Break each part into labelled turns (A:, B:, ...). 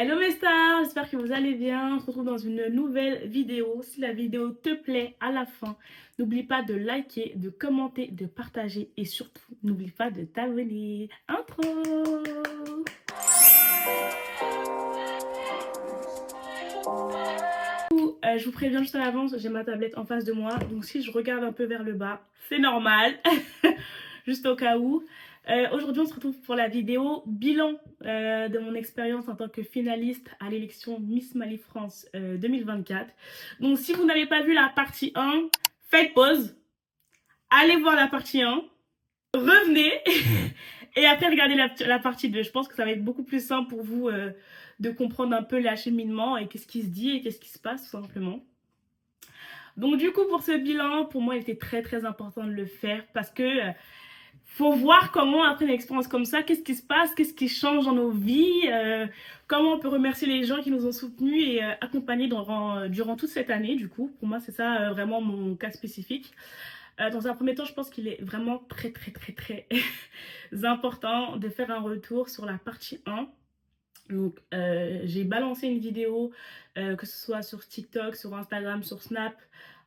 A: Hello mes stars, j'espère que vous allez bien. On se retrouve dans une nouvelle vidéo. Si la vidéo te plaît à la fin, n'oublie pas de liker, de commenter, de partager et surtout, n'oublie pas de t'abonner. Intro. Je vous préviens juste à l'avance, j'ai ma tablette en face de moi. Donc si je regarde un peu vers le bas, c'est normal. Juste au cas où. Aujourd'hui, on se retrouve pour la vidéo bilan de mon expérience en tant que finaliste à l'élection Miss Mali France 2024. Donc, si vous n'avez pas vu la partie 1, faites pause, allez voir la partie 1, revenez et après regardez la partie 2. Je pense que ça va être beaucoup plus simple pour vous de comprendre un peu l'acheminement et qu'est-ce qui se dit et qu'est-ce qui se passe tout simplement. Donc du coup, pour ce bilan, pour moi, il était très important de le faire parce que faut voir comment, après une expérience comme ça, qu'est-ce qui se passe, qu'est-ce qui change dans nos vies, comment on peut remercier les gens qui nous ont soutenus et accompagnés durant toute cette année, du coup. Pour moi, c'est ça vraiment mon cas spécifique. Dans un premier temps, je pense qu'il est vraiment très important de faire un retour sur la partie 1. Donc, j'ai balancé une vidéo, que ce soit sur TikTok, sur Instagram, sur Snap,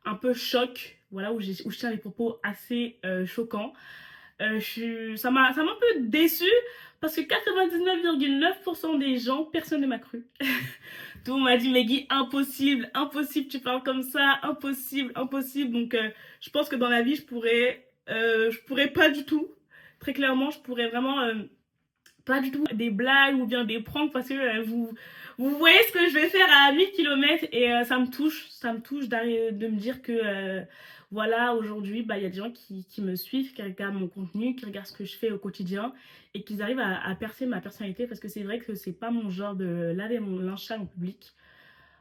A: un peu choc, voilà, où je tiens des propos assez choquants. Ça m'a un peu déçue parce que 99,9% des gens, personne ne m'a cru. Tout le monde m'a dit, Meggy, impossible, tu parles comme ça, impossible. Donc, je pense que dans la vie, je pourrais pas du tout. Très clairement, je pourrais vraiment pas du tout des blagues ou bien des pranks parce que vous voyez ce que je vais faire à 1000 km et ça me touche de me dire que voilà, aujourd'hui, bah, y a des gens qui me suivent, qui regardent mon contenu, qui regardent ce que je fais au quotidien et qui arrivent à percer ma personnalité parce que c'est vrai que c'est pas mon genre de laver mon linge sale en public.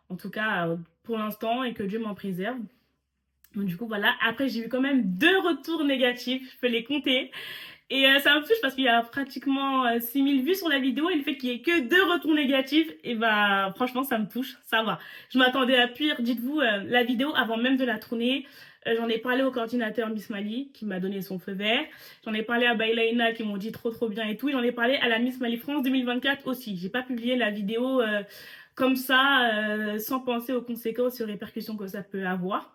A: En tout cas, pour l'instant, et que Dieu m'en préserve. Donc, du coup, voilà. Après, j'ai eu quand même 2 retours négatifs, je peux les compter. Et ça me touche parce qu'il y a pratiquement 6000 vues sur la vidéo et le fait qu'il y ait que 2 retours négatifs, et bah franchement ça me touche, ça va. Je m'attendais à pire, dites-vous, la vidéo avant même de la tourner, j'en ai parlé au coordinateur Miss Mali qui m'a donné son feu vert, j'en ai parlé à Bailaina qui m'ont dit trop bien et tout, et j'en ai parlé à la Miss Mali France 2024 aussi. J'ai pas publié la vidéo comme ça, sans penser aux conséquences et aux répercussions que ça peut avoir.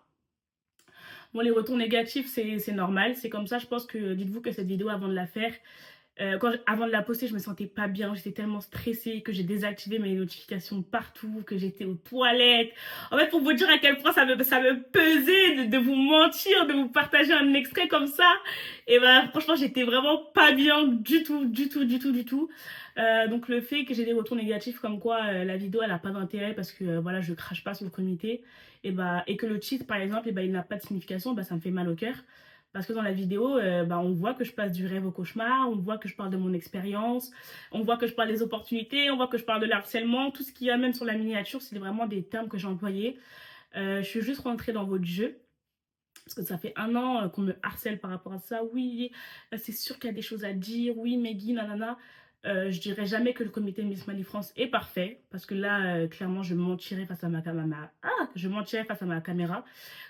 A: Bon, les retours négatifs, c'est normal. C'est comme ça, je pense que, dites-vous que cette vidéo, avant de la faire, avant de la poster, je me sentais pas bien. J'étais tellement stressée que j'ai désactivé mes notifications partout, que j'étais aux toilettes. En fait, pour vous dire à quel point ça me pesait de vous mentir, de vous partager un extrait comme ça. Et ben, franchement, j'étais vraiment pas bien du tout. Donc, le fait que j'ai des retours négatifs comme quoi la vidéo, elle a pas d'intérêt parce que, voilà, je crache pas sur le comité. Et que le titre, par exemple, il n'a pas de signification, ça me fait mal au cœur. Parce que dans la vidéo, on voit que je passe du rêve au cauchemar, on voit que je parle de mon expérience, on voit que je parle des opportunités, on voit que je parle de l'harcèlement, tout ce qu'il y a même sur la miniature, c'est vraiment des termes que j'ai employés. Je suis juste rentrée dans votre jeu. Parce que ça fait 1 an qu'on me harcèle par rapport à ça. Oui, c'est sûr qu'il y a des choses à dire. Oui, Meggy, nanana. Je dirais jamais que le comité Miss Mali France est parfait. Parce que là, clairement, je mentirais face à ma caméra. Je mentirais face à ma caméra.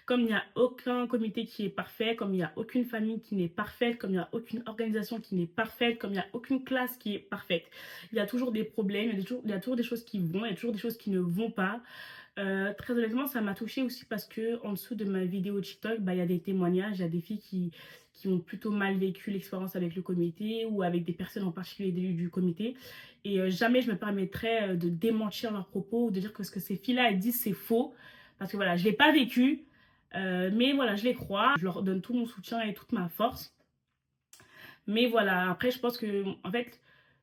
A: Comme il n'y a aucun comité qui est parfait, comme il n'y a aucune famille qui n'est parfaite, comme il n'y a aucune organisation qui n'est parfaite, comme il n'y a aucune classe qui est parfaite. Il y a toujours des problèmes, il y a toujours des choses qui vont, il y a toujours des choses qui ne vont pas. Très honnêtement, ça m'a touchée aussi parce que en dessous de ma vidéo TikTok, il y a des témoignages, il y a des filles qui ont plutôt mal vécu l'expérience avec le comité ou avec des personnes en particulier du comité. Et jamais je me permettrais de démentir leurs propos ou de dire que ce que ces filles-là elles disent c'est faux. Parce que voilà, je ne l'ai pas vécu, mais voilà, je les crois. Je leur donne tout mon soutien et toute ma force. Mais voilà, après, je pense que, en fait,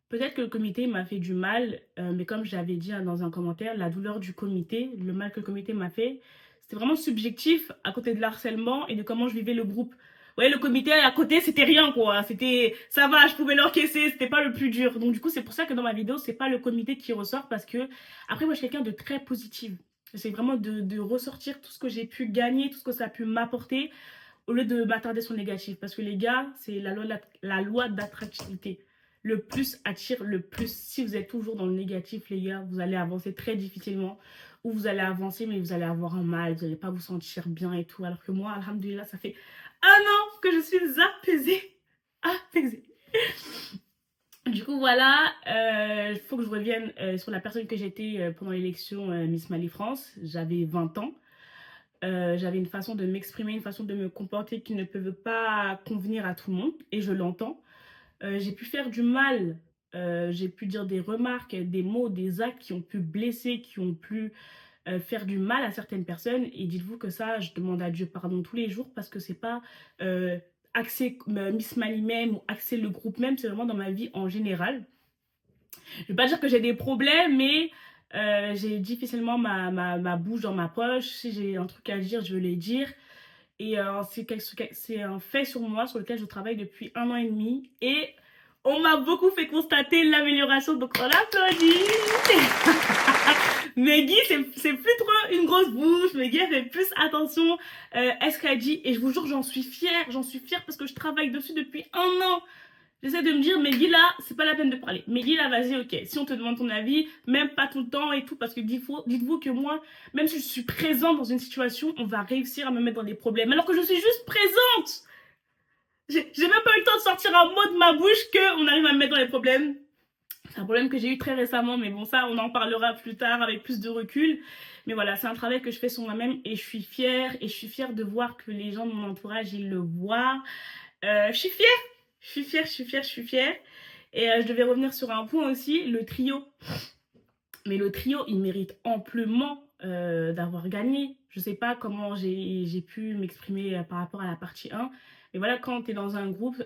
A: peut-être que le comité m'a fait du mal, mais comme j'avais dit dans un commentaire, la douleur du comité, le mal que le comité m'a fait, c'était vraiment subjectif à côté de l'harcèlement et de comment je vivais le groupe. Ouais, le comité à côté, c'était rien, quoi. C'était, ça va, je pouvais l'encaisser, c'était pas le plus dur. Donc, du coup, c'est pour ça que dans ma vidéo, c'est pas le comité qui ressort parce que, après, moi, je suis quelqu'un de très positif. J'essaie vraiment de ressortir tout ce que j'ai pu gagner, tout ce que ça a pu m'apporter au lieu de m'attarder sur le négatif. Parce que les gars, c'est la loi d'attractivité. Le plus attire le plus. Si vous êtes toujours dans le négatif, les gars, vous allez avancer très difficilement. Ou vous allez avancer, mais vous allez avoir un mal, vous n'allez pas vous sentir bien et tout. Alors que moi, alhamdoulilah, ça fait 1 an que je suis apaisée. Apaisée. Du coup, voilà, il faut que je revienne sur la personne que j'étais pendant l'élection Miss Mali France. J'avais 20 ans. J'avais une façon de m'exprimer, une façon de me comporter qui ne peut pas convenir à tout le monde, et je l'entends. J'ai pu faire du mal, j'ai pu dire des remarques, des mots, des actes qui ont pu blesser, qui ont pu faire du mal à certaines personnes. Et dites-vous que ça, je demande à Dieu pardon tous les jours, parce que c'est pas axé Miss Mali même ou axé le groupe même, c'est vraiment dans ma vie en général. Je vais pas dire que j'ai des problèmes, mais j'ai difficilement ma bouche dans ma poche. Si j'ai un truc à dire, je veux le dire. Et c'est un fait sur moi, sur lequel je travaille depuis 1 an et demi. Et on m'a beaucoup fait constater l'amélioration, donc on applaudit. Meggy, c'est plus trop une grosse bouche. Meggy, elle fait plus attention à ce qu'elle dit. Et je vous jure, j'en suis fière parce que je travaille dessus depuis 1 an. J'essaie de me dire, Meggy là, c'est pas la peine de parler. Meggy là, vas-y, ok. Si on te demande ton avis, même pas tout le temps et tout, parce que dites-vous que moi, même si je suis présente dans une situation, on va réussir à me mettre dans des problèmes. Alors que je suis juste présente. J'ai même pas eu le temps de sortir un mot de ma bouche qu'on arrive à me mettre dans les problèmes. C'est un problème que j'ai eu très récemment, mais bon, ça, on en parlera plus tard avec plus de recul. Mais voilà, c'est un travail que je fais sur moi-même et je suis fière. Et je suis fière de voir que les gens de mon entourage, ils le voient. Je suis fière. Je suis fière, je suis fière, je suis fière. Et je devais revenir sur un point aussi, le trio. Mais le trio, il mérite amplement d'avoir gagné. Je sais pas comment j'ai pu m'exprimer par rapport à la partie 1. Mais voilà, quand tu es dans un groupe,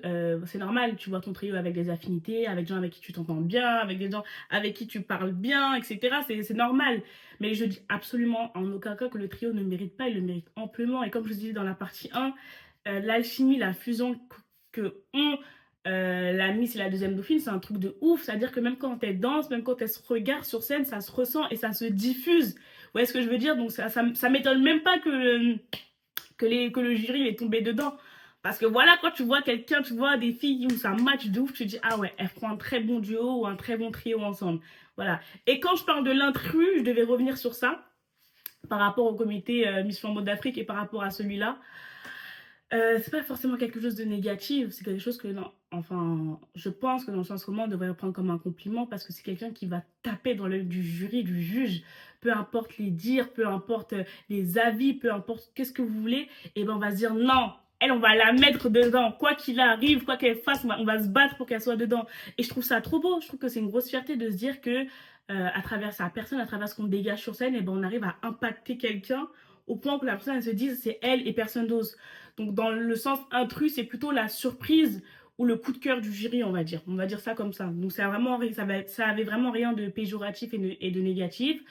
A: c'est normal. Tu vois ton trio avec des affinités, avec des gens avec qui tu t'entends bien, avec des gens avec qui tu parles bien, etc. C'est normal. Mais je dis absolument en aucun cas que le trio ne mérite pas. Il le mérite amplement. Et comme je disais dans la partie 1, l'alchimie, la fusion que ont la Miss et la deuxième dauphine, c'est un truc de ouf. C'est-à-dire que même quand elles dansent, même quand elles se regardent sur scène, ça se ressent et ça se diffuse. Vous voyez ce que je veux dire? Donc ça m'étonne même pas que le jury est tombé dedans. Parce que voilà, quand tu vois quelqu'un, tu vois des filles où ça match de ouf, tu te dis, ah ouais, elles font un très bon duo ou un très bon trio ensemble. Voilà. Et quand je parle de l'intrus, je devais revenir sur ça par rapport au comité Miss Flambeau d'Afrique et par rapport à celui-là. C'est pas forcément quelque chose de négatif, c'est quelque chose que, non, enfin, je pense que dans le sens commun, on devrait prendre comme un compliment parce que c'est quelqu'un qui va taper dans l'œil du jury, du juge, peu importe les dires, peu importe les avis, peu importe qu'est-ce que vous voulez, et ben on va se dire non, elle, on va la mettre dedans, quoi qu'il arrive, quoi qu'elle fasse, on va se battre pour qu'elle soit dedans. Et je trouve ça trop beau, je trouve que c'est une grosse fierté de se dire que à travers sa personne, à travers ce qu'on dégage sur scène, et ben on arrive à impacter quelqu'un au point que la personne elle se dise c'est elle et personne d'autre. Donc dans le sens intrus, c'est plutôt la surprise ou le coup de cœur du jury, on va dire. On va dire ça comme ça. Donc ça avait vraiment rien de péjoratif et de négatif.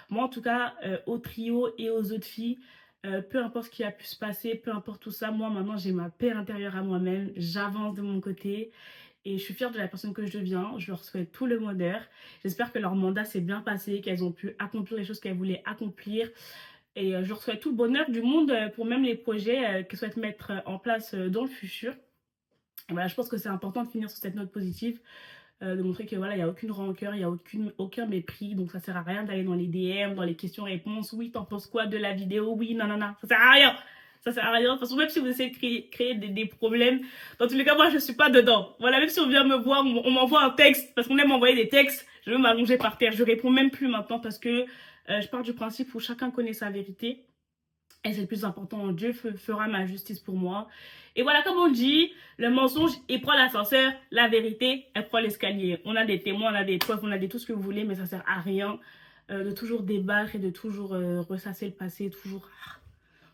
A: Moi, en tout cas, au trio et aux autres filles, peu importe ce qui a pu se passer, peu importe tout ça, moi maintenant j'ai ma paix intérieure à moi-même, j'avance de mon côté et je suis fière de la personne que je deviens. Je leur souhaite tout le bonheur. J'espère que leur mandat s'est bien passé, qu'elles ont pu accomplir les choses qu'elles voulaient accomplir. Et je leur souhaite tout le bonheur du monde pour même les projets qu'elles souhaitent mettre en place dans le futur. Et voilà, je pense que c'est important de finir sur cette note positive, de montrer que voilà, il n'y a aucune rancœur, il n'y a aucun mépris, donc ça sert à rien d'aller dans les DM, dans les questions-réponses. Oui, t'en penses quoi de la vidéo? Oui, non, non, non, ça sert à rien. Ça sert à rien. De toute façon, même si vous essayez de créer des problèmes, dans tous les cas, moi, je suis pas dedans. Voilà, même si on vient me voir, on m'envoie un texte, parce qu'on aime m'envoyer des textes, je vais m'allonger par terre. Je réponds même plus maintenant parce que je pars du principe où chacun connaît sa vérité. Et c'est le plus important, Dieu fera ma justice pour moi. Et voilà, comme on dit, le mensonge, il prend l'ascenseur, la vérité, elle prend l'escalier. On a des témoins, on a des preuves, on a tout ce que vous voulez, mais ça sert à rien de toujours débattre et de toujours ressasser le passé, toujours...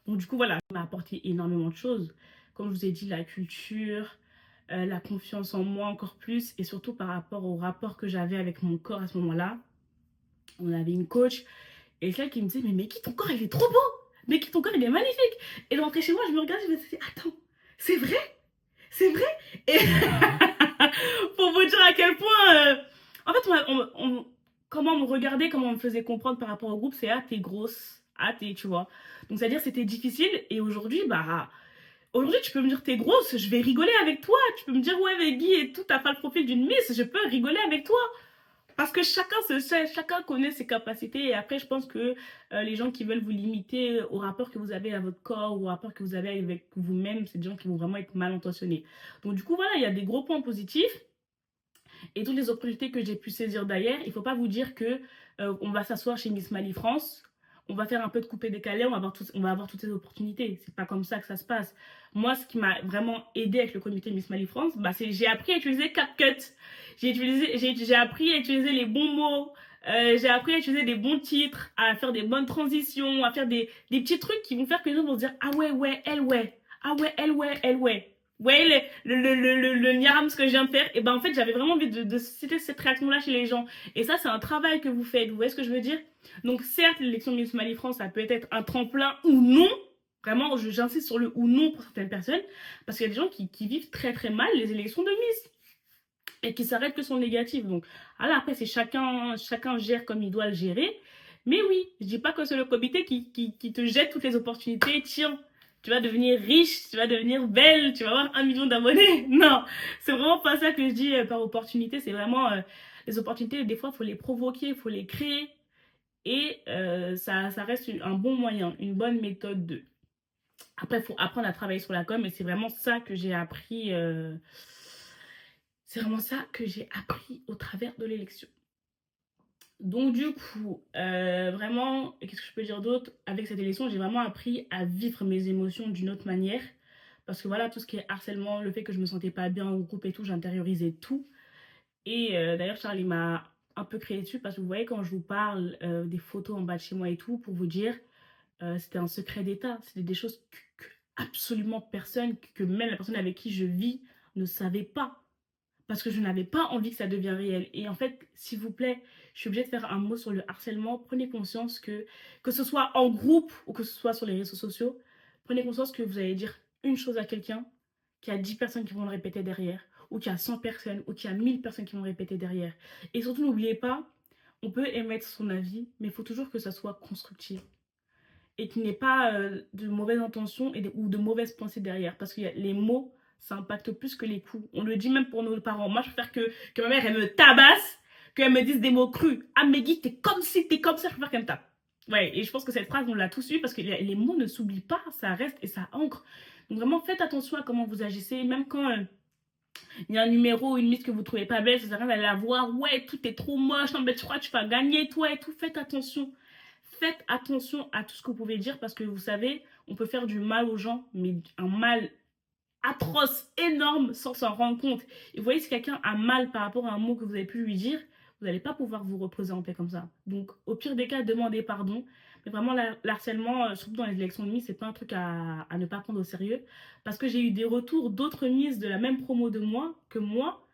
A: Donc du coup, voilà, ça m'a apporté énormément de choses. Comme je vous ai dit, la culture, la confiance en moi encore plus, et surtout par rapport au rapport que j'avais avec mon corps à ce moment-là. On avait une coach, et celle qui me disait, mais qui ton corps, il est trop beau! Mais ton corps, il est magnifique. Et de rentrer chez moi, je me regarde, je me dis, attends, c'est vrai? C'est vrai? Et pour vous dire à quel point... en fait, comment on me regardait, comment on me faisait comprendre par rapport au groupe, c'est, ah, t'es grosse. Ah, tu vois. Donc, c'est-à-dire, c'était difficile. Et aujourd'hui, bah... Aujourd'hui, tu peux me dire t'es grosse, je vais rigoler avec toi. Tu peux me dire, ouais, Guy et tout, t'as pas le profil d'une Miss, je peux rigoler avec toi. Parce que chacun se sait, chacun connaît ses capacités. Et après, je pense que les gens qui veulent vous limiter au rapport que vous avez à votre corps ou au rapport que vous avez avec vous-même, c'est des gens qui vont vraiment être mal intentionnés. Donc du coup, voilà, il y a des gros points positifs. Et toutes les opportunités que j'ai pu saisir d'ailleurs, il ne faut pas vous dire que on va s'asseoir chez Miss Mali France, on va faire un peu de coupé-décalé, on va avoir toutes ces opportunités. C'est pas comme ça que ça se passe. Moi, ce qui m'a vraiment aidé avec le comité Miss Mali France, bah, c'est j'ai appris à utiliser CapCut. J'ai appris à utiliser les bons mots. J'ai appris à utiliser des bons titres, à faire des bonnes transitions, à faire des petits trucs qui vont faire que les gens vont se dire ah ouais, ouais, elle, ouais. Ah ouais, elle, ouais, elle, ouais. Vous voyez le niaram ce que je viens de faire. Et ben en fait, j'avais vraiment envie de susciter cette réaction-là chez les gens. Et ça, c'est un travail que vous faites. Vous voyez ce que je veux dire? Donc certes, l'élection de Miss Mali France, ça peut être un tremplin ou non. Vraiment, j'insiste sur le ou non pour certaines personnes. Parce qu'il y a des gens qui vivent très très mal les élections de Miss. Et qui s'arrêtent que sur le négatif. Donc, voilà, après, c'est chacun gère comme il doit le gérer. Mais oui, je dis pas que c'est le comité qui te jette toutes les opportunités. Tiens, tu vas devenir riche, tu vas devenir belle, tu vas avoir 1 million d'abonnés. Non, c'est vraiment pas ça que je dis par opportunité. C'est vraiment les opportunités, des fois, il faut les provoquer, il faut les créer. Et ça reste un bon moyen, une bonne méthode de. Après, il faut apprendre à travailler sur la com. Et c'est vraiment ça que j'ai appris. C'est vraiment ça que j'ai appris au travers de l'élection. Donc du coup, vraiment, qu'est-ce que je peux dire d'autre? Avec cette élection, j'ai vraiment appris à vivre mes émotions d'une autre manière. Parce que voilà, tout ce qui est harcèlement, le fait que je me sentais pas bien au groupe et tout, j'intériorisais tout. Et d'ailleurs, Charles, il m'a un peu créé dessus parce que vous voyez, quand je vous parle des photos en bas de chez moi et tout, pour vous dire, c'était un secret d'État. C'était des choses que absolument personne, que même la personne avec qui je vis ne savait pas. Parce que je n'avais pas envie que ça devienne réel. Et en fait, s'il vous plaît, je suis obligée de faire un mot sur le harcèlement. Prenez conscience que ce soit en groupe ou que ce soit sur les réseaux sociaux, prenez conscience que vous allez dire une chose à quelqu'un, qu'il y a 10 personnes qui vont le répéter derrière, ou qu'il y a 100 personnes, ou qu'il y a 1000 personnes qui vont le répéter derrière. Et surtout, n'oubliez pas, on peut émettre son avis, mais il faut toujours que ça soit constructif. Et qu'il n'y ait pas de mauvaises intentions ou de mauvaises pensées derrière. Parce que les mots, ça impacte plus que les coups. On le dit même pour nos parents. Moi, je préfère que ma mère, elle me tabasse, qu'elle me dise des mots crus. Ah, Meggy, t'es comme si, t'es comme ça, je préfère qu'elle me tape. Ouais, et je pense que cette phrase, on l'a tous eu parce que les mots ne s'oublient pas, ça reste et ça ancre. Donc vraiment, faites attention à comment vous agissez, même quand il y a un numéro ou une liste que vous trouvez pas belle, ça sert à rien d'aller la voir. Ouais, tout est trop moche, non, mais tu crois que tu vas gagner, toi et tout. Faites attention. Faites attention à tout ce que vous pouvez dire parce que vous savez, on peut faire du mal aux gens, mais un mal atroce, énorme, sans s'en rendre compte. Et vous voyez, si quelqu'un a mal par rapport à un mot que vous avez pu lui dire, vous n'allez pas pouvoir vous reposer en paix comme ça. Donc, au pire des cas, demandez pardon. Mais vraiment, l'harcèlement, surtout dans les élections de Miss, c'est pas un truc à ne pas prendre au sérieux. Parce que j'ai eu des retours d'autres Miss de la même promo de moi, que moi,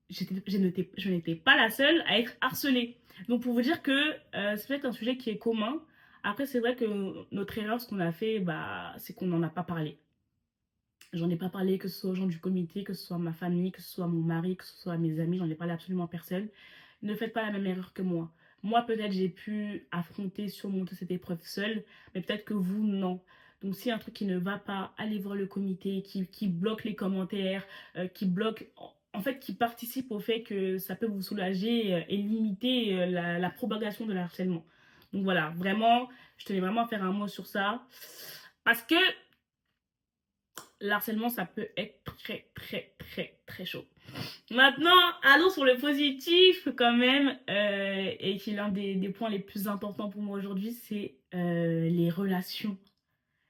A: je n'étais pas la seule à être harcelée. Donc pour vous dire que c'est peut-être un sujet qui est commun. Après, c'est vrai que notre erreur, ce qu'on a fait, bah, c'est qu'on n'en a pas parlé. J'en ai pas parlé, que ce soit aux gens du comité, que ce soit ma famille, que ce soit mon mari, que ce soit mes amis, j'en ai parlé absolument à personne. Ne faites pas la même erreur que moi. Moi, peut-être, j'ai pu affronter, surmonter cette épreuve seule, mais peut-être que vous, non. Donc, s'il y a un truc qui ne va pas, allez voir le comité, qui bloque les commentaires, qui bloque, en fait, qui participe au fait que ça peut vous soulager et limiter la propagation de l'harcèlement. Donc voilà, vraiment, je tenais vraiment à faire un mot sur ça. Parce que l'harcèlement, ça peut être très, très, très, très chaud. Maintenant, allons sur le positif quand même, et qui est l'un des points les plus importants pour moi aujourd'hui, c'est les relations.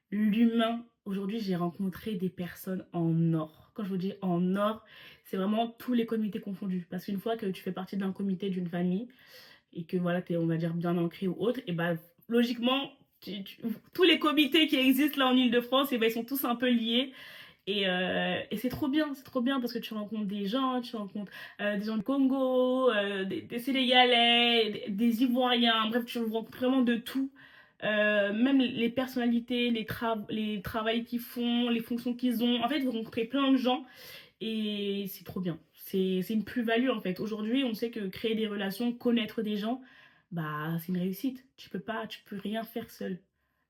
A: L'humain. Aujourd'hui, j'ai rencontré des personnes en or. Quand je vous dis en or, c'est vraiment tous les comités confondus. Parce qu'une fois que tu fais partie d'un comité, d'une famille, et que voilà, t'es, on va dire, bien ancré ou autre, et bah, logiquement, tous les comités qui existent là en Ile-de-France, et bah, ils sont tous un peu liés. Et c'est trop bien parce que tu rencontres des gens, tu rencontres des gens du Congo, des Sénégalais, des Ivoiriens, bref, tu rencontres vraiment de tout. Même les personnalités, les travails qu'ils font, les fonctions qu'ils ont. En fait, vous rencontrez plein de gens et c'est trop bien. C'est une plus-value en fait. Aujourd'hui, on sait que créer des relations, connaître des gens, bah c'est une réussite. Tu peux rien faire seul.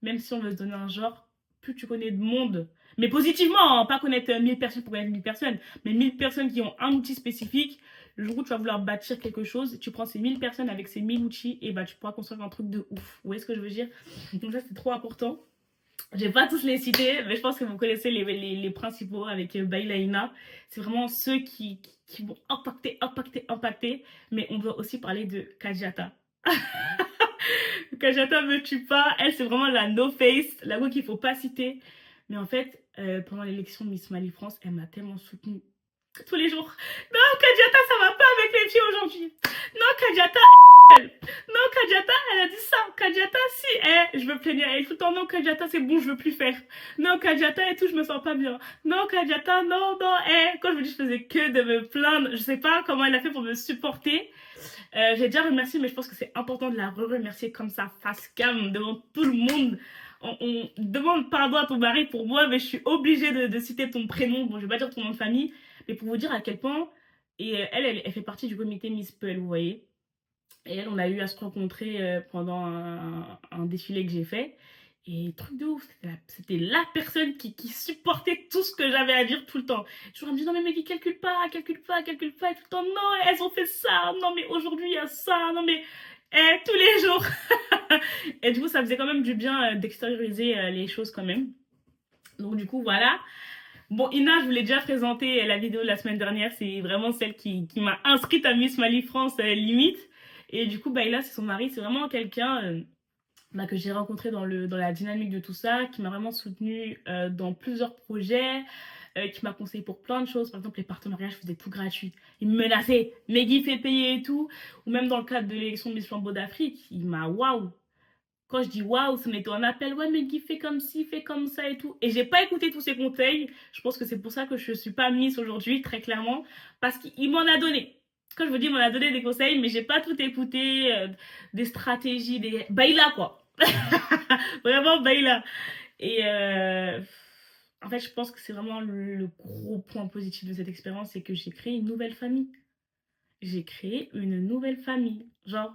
A: Même si on veut se donner un genre, plus tu connais de monde, mais positivement, hein, pas connaître 1000 personnes pour connaître 1000 personnes, mais 1000 personnes qui ont un outil spécifique. Le jour où tu vas vouloir bâtir quelque chose, tu prends ces 1000 personnes avec ces 1000 outils et bah tu pourras construire un truc de ouf. Vous voyez ce que je veux dire? Donc ça, c'est trop important. Je vais pas tous les citer, mais je pense que vous connaissez les principaux avec Baila Ina. C'est vraiment ceux qui vont impacter. Mais on doit aussi parler de Kajata. Kajata me tue pas. Elle, c'est vraiment la no face, la go qu'il faut pas citer. Mais en fait, pendant l'élection de Miss Mali France, elle m'a tellement soutenue tous les jours. Non, Kajata, ça va pas avec les filles aujourd'hui. Non, Kajata, non, Kajata, elle a dit ça. Kajata, si, je veux plaigner. Elle est tout le temps, non, Kajata, c'est bon, je veux plus faire. Non, Kajata et tout, je me sens pas bien. Non, Kajata, non, non, Quand je vous dis, je faisais que de me plaindre. Je sais pas comment elle a fait pour me supporter. J'ai déjà remercié, mais je pense que c'est important de la remercier comme ça, face cam, devant tout le monde. On demande pardon à ton mari pour moi, mais je suis obligée de citer ton prénom. Bon, je vais pas dire ton nom de famille, mais pour vous dire à quel point. Et elle fait partie du comité Miss Peul, vous voyez. Et elle, on a eu à se rencontrer pendant un défilé que j'ai fait. Et truc de ouf, c'était la personne qui supportait tout ce que j'avais à dire tout le temps. Je me dis non mais mec, calcule pas. Et tout le temps, non, elles ont fait ça, non mais aujourd'hui il y a ça, non mais tous les jours. Et du coup, ça faisait quand même du bien d'extérioriser les choses quand même. Donc du coup, voilà. Bon, Ina, je vous l'ai déjà présenté la vidéo de la semaine dernière. C'est vraiment celle qui m'a inscrite à Miss Mali France limite. Et du coup, Baila, c'est son mari. C'est vraiment quelqu'un que j'ai rencontré dans la dynamique de tout ça, qui m'a vraiment soutenue dans plusieurs projets, qui m'a conseillé pour plein de choses. Par exemple, les partenariats, je faisais tout gratuit. Il me menaçait, Meggy fait payer et tout. Ou même dans le cadre de l'élection de Miss Flambeau d'Afrique, il m'a waouh. Quand je dis waouh, ça m'était un appel, ouais, mais Guy fait comme ci, fait comme ça et tout. Et j'ai pas écouté tous ses conseils. Je pense que c'est pour ça que je suis pas Miss aujourd'hui, très clairement. Parce qu'il m'en a donné. Quand je vous dis, il m'en a donné des conseils, mais j'ai pas tout écouté, des stratégies, des. Baila, quoi. Vraiment, baila. Et en fait, je pense que c'est vraiment le gros point positif de cette expérience, c'est que j'ai créé une nouvelle famille. J'ai créé une nouvelle famille. Genre,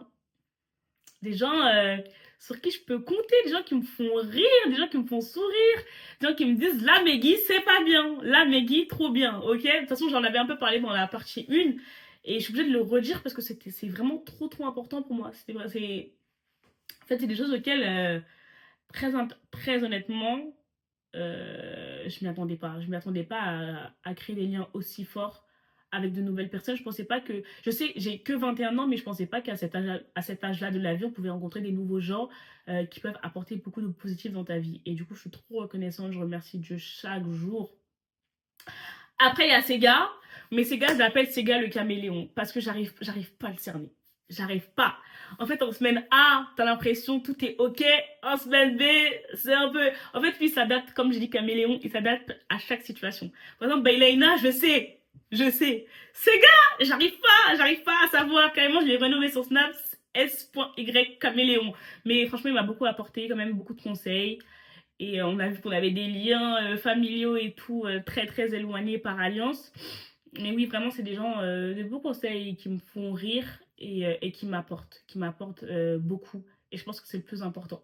A: des gens sur qui je peux compter, des gens qui me font rire, des gens qui me font sourire, des gens qui me disent la Meggy c'est pas bien, la Meggy trop bien, ok. De toute façon j'en avais un peu parlé dans la partie 1 et je suis obligée de le redire parce que c'est vraiment trop important pour moi. En fait c'est des choses auxquelles très honnêtement je m'y attendais pas à créer des liens aussi forts avec de nouvelles personnes. Je pensais pas que, je sais, j'ai que 21 ans, mais je pensais pas qu'à cet âge-là de la vie, on pouvait rencontrer des nouveaux gens qui peuvent apporter beaucoup de positif dans ta vie. Et du coup, je suis trop reconnaissante, je remercie Dieu chaque jour. Après, il y a Sega, mais Sega, je l'appelle Sega le caméléon, parce que j'arrive pas à le cerner. J'arrive pas. En fait, en semaine A, t'as l'impression tout est ok. En semaine B, c'est un peu. En fait, lui, il s'adapte, comme je dis caméléon, il s'adapte à chaque situation. Par exemple, Bailaina, je sais. Sega, j'arrive pas à savoir. Carrément, je l'ai renommé sur Snap, S.Y caméléon. Mais franchement, il m'a beaucoup apporté, quand même, beaucoup de conseils. Et on a vu qu'on avait des liens familiaux et tout très éloignés par alliance. Mais oui, vraiment, c'est des gens de beaux conseils qui me font rire et qui m'apportent beaucoup. Et je pense que c'est le plus important.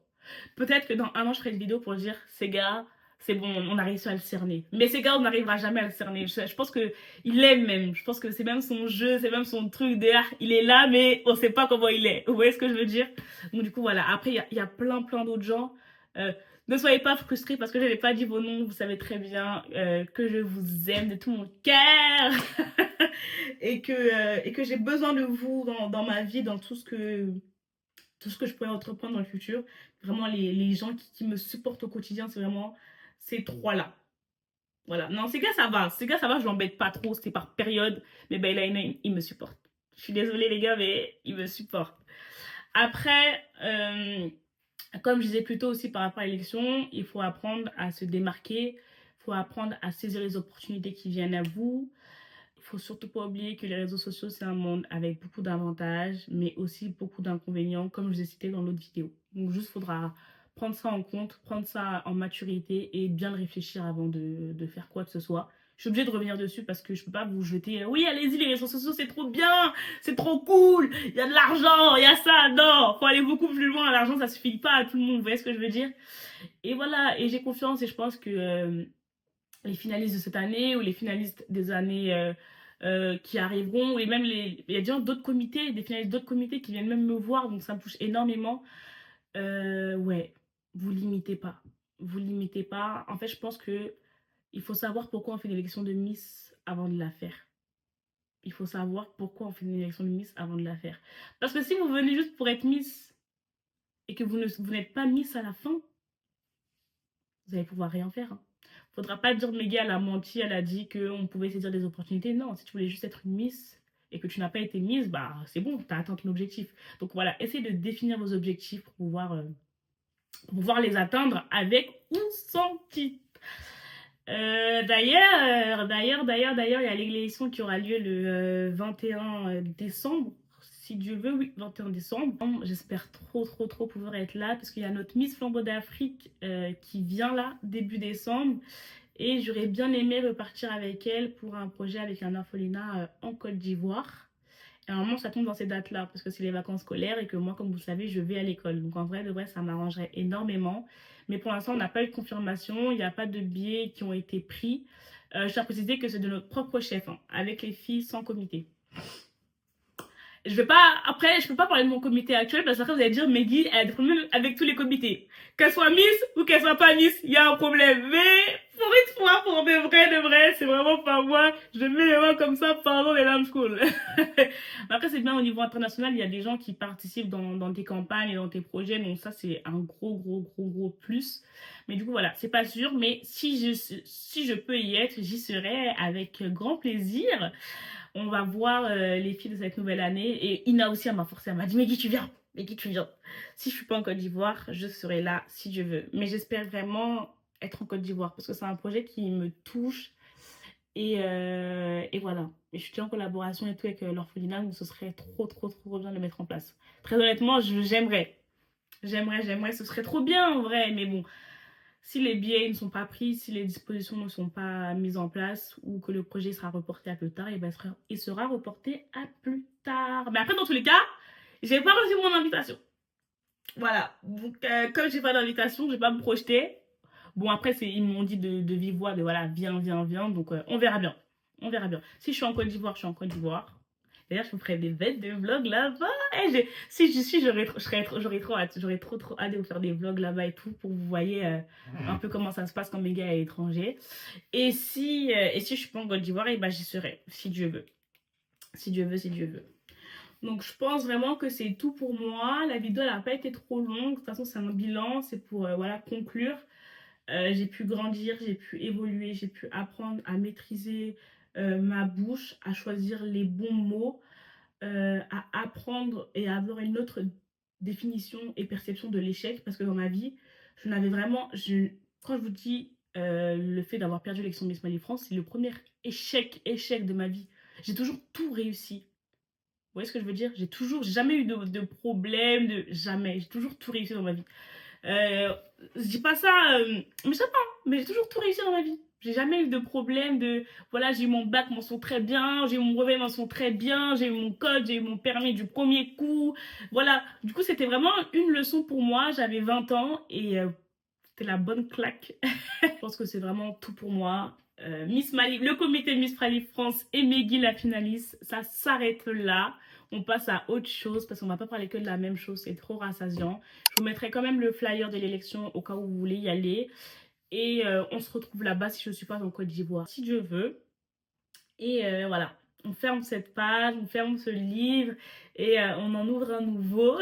A: Peut-être que dans un an, je ferai une vidéo pour dire, ces gars, c'est bon, on a réussi à le cerner. Mais ces gars, on n'arrivera jamais à le cerner. Je pense qu'il l'aime même. Je pense que c'est même son jeu, c'est même son truc derrière. Il est là, mais on ne sait pas comment il est. Vous voyez ce que je veux dire? Donc du coup, voilà. Après, il y a plein d'autres gens. Ne soyez pas frustrés parce que je n'ai pas dit vos noms. Vous savez très bien que je vous aime de tout mon cœur et que j'ai besoin de vous dans ma vie, dans tout ce que je pourrais entreprendre dans le futur. Vraiment, les gens qui me supportent au quotidien, c'est vraiment ces trois-là. Voilà. Non, ces gars, ça va. Ces gars, ça va, je l'embête pas trop. C'est par période. Mais ben, là, il me supporte. Je suis désolée, les gars, mais il me supporte. Après, comme je disais plus tôt aussi par rapport à l'élection, il faut apprendre à se démarquer. Il faut apprendre à saisir les opportunités qui viennent à vous. Il faut surtout pas oublier que les réseaux sociaux, c'est un monde avec beaucoup d'avantages, mais aussi beaucoup d'inconvénients, comme je vous ai cité dans l'autre vidéo. Donc, juste, il faudra prendre ça en compte, prendre ça en maturité et bien le réfléchir avant de faire quoi que ce soit. Je suis obligée de revenir dessus parce que je peux pas vous jeter oui, allez-y, les réseaux sociaux, c'est trop bien, c'est trop cool, il y a de l'argent, il y a ça. Non, faut aller beaucoup plus loin. L'argent, ça suffit pas à tout le monde, vous voyez ce que je veux dire? Et voilà, et j'ai confiance et je pense que les finalistes de cette année ou les finalistes des années qui arriveront, et même il y a déjà d'autres comités, des finalistes d'autres comités qui viennent même me voir, donc ça me touche énormément. Ouais, vous limitez pas. vous limitez pas. En fait, je pense que il faut savoir pourquoi on fait une élection de Miss avant de la faire. Il faut savoir pourquoi on fait une élection de Miss avant de la faire. Parce que si vous venez juste pour être Miss et que vous n'êtes pas Miss à la fin, vous allez pouvoir rien faire. Hein. Faudra pas dire Meggy elle a menti, elle a dit qu'on pouvait saisir des opportunités. Non, si tu voulais juste être une Miss et que tu n'as pas été Miss, bah c'est bon, tu as atteint ton objectif. Donc voilà, essayez de définir vos objectifs pour pouvoir les atteindre avec ou sans titre. D'ailleurs, il y a l'élection qui aura lieu le 21 décembre. Si Dieu veut, oui, 21 décembre. J'espère trop pouvoir être là parce qu'il y a notre Miss Flambeau d'Afrique qui vient là, début décembre. Et j'aurais bien aimé repartir avec elle pour un projet avec un orphelinat en Côte d'Ivoire. Et normalement, ça tombe dans ces dates-là parce que c'est les vacances scolaires et que moi, comme vous le savez, je vais à l'école. Donc en vrai, de vrai, ça m'arrangerait énormément. Mais pour l'instant, on n'a pas eu de confirmation. Il n'y a pas de billets qui ont été pris. Je tiens à préciser que c'est de notre propre chef, hein, avec les filles sans comité. Je vais pas, après, je peux pas parler de mon comité actuel parce que vous allez dire, Meggy, elle a des problèmes avec tous les comités. Qu'elle soit Miss ou qu'elle soit pas Miss, il y a un problème. Mais, pour une fois, pour de vrai, c'est vraiment pas moi. Je mets les mains comme ça, pardon les lames school. Après, c'est bien au niveau international, il y a des gens qui participent dans tes campagnes et dans tes projets. Donc ça, c'est un gros plus. Mais du coup, voilà, c'est pas sûr. Mais si je peux y être, j'y serai avec grand plaisir. On va voir les filles de cette nouvelle année. Et Ina aussi, elle m'a forcé. Elle m'a dit, mais qui tu viens? Mais qui tu viens? Si je suis pas en Côte d'Ivoire, je serai là si Dieu veut. Mais j'espère vraiment être en Côte d'Ivoire parce que c'est un projet qui me touche. Et voilà. Et je suis en collaboration et tout avec l'orphelinat. Donc ce serait trop bien de le mettre en place. Très honnêtement, j'aimerais. Ce serait trop bien en vrai. Mais bon, si les billets ne sont pas pris, si les dispositions ne sont pas mises en place ou que le projet sera reporté à plus tard, et ben il sera reporté à plus tard. Mais après, dans tous les cas, j'ai pas reçu mon invitation. Voilà. Donc, comme j'ai pas d'invitation, je vais pas me projeter. Bon, après, ils m'ont dit de vive voix, de voilà, viens. Donc, on verra bien. On verra bien. Si je suis en Côte d'Ivoire, je suis en Côte d'Ivoire. D'ailleurs, je vous ferai des bêtes de vlogs là-bas. Si j'aurais trop hâte. J'aurais trop hâte de vous faire des vlogs là-bas et tout pour que vous voyez un peu comment ça se passe quand mes gars à l'étranger. Et si je suis pas en Côte d'Ivoire, et ben j'y serai, si Dieu veut. Si Dieu veut. Donc je pense vraiment que c'est tout pour moi. La vidéo n'a pas été trop longue. De toute façon, c'est un bilan. C'est pour voilà, conclure. J'ai pu grandir, j'ai pu évoluer, j'ai pu apprendre à maîtriser ma bouche, à choisir les bons mots, à apprendre et à avoir une autre définition et perception de l'échec. Parce que dans ma vie, je n'avais vraiment... quand je vous dis le fait d'avoir perdu l'élection Miss Mali France, c'est le premier échec de ma vie. J'ai toujours tout réussi. Vous voyez ce que je veux dire? J'ai jamais eu de problème, jamais. J'ai toujours tout réussi dans ma vie. Je dis pas ça, mais je sais pas, mais j'ai toujours tout réussi dans ma vie. J'ai jamais eu de problème voilà, j'ai eu mon bac mention très bien, j'ai eu mon brevet mention très bien, j'ai eu mon code, j'ai eu mon permis du premier coup. Voilà, du coup, c'était vraiment une leçon pour moi. J'avais 20 ans et c'était la bonne claque. Je pense que c'est vraiment tout pour moi. Miss Mali, le comité Miss Mali France et Meggy la finaliste, ça s'arrête là. On passe à autre chose parce qu'on va pas parler que de la même chose, c'est trop rassasiant. Je vous mettrai quand même le flyer de l'élection au cas où vous voulez y aller. Et on se retrouve là-bas si je ne suis pas en Côte d'Ivoire, si Dieu veut. Et voilà, on ferme cette page, on ferme ce livre et on en ouvre un nouveau.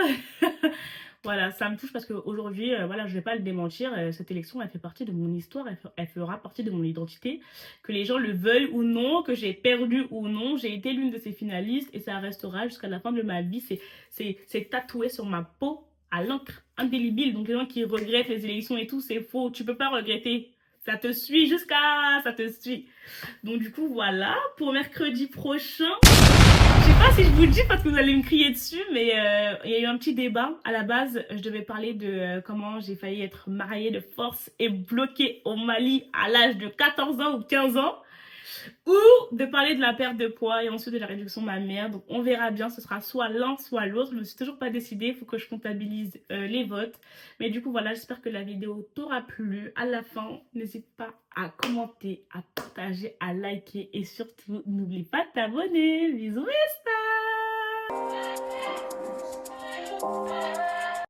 A: Voilà, ça me touche parce qu'aujourd'hui, voilà, je vais pas le démentir, cette élection, elle fait partie de mon histoire, elle fera partie de mon identité. Que les gens le veuillent ou non, que j'ai perdu ou non, j'ai été l'une de ces finalistes et ça restera jusqu'à la fin de ma vie. C'est tatoué sur ma peau à l'encre indélébile. Donc les gens qui regrettent les élections et tout, c'est faux. Tu peux pas regretter. Ça te suit ça te suit. Donc du coup, voilà, pour mercredi prochain... Je sais pas si je vous le dis parce que vous allez me crier dessus, mais il y a eu un petit débat. À la base, je devais parler de comment j'ai failli être mariée de force et bloquée au Mali à l'âge de 14 ans ou 15 ans. Ou de parler de la perte de poids et ensuite de la réduction mammaire. Donc on verra bien, ce sera soit l'un soit l'autre. Je ne me suis toujours pas décidée, il faut que je comptabilise les votes. Mais du coup voilà, j'espère que la vidéo t'aura plu. À la fin, n'hésite pas à commenter, à partager, à liker et surtout n'oublie pas de t'abonner. Bisous, Insta.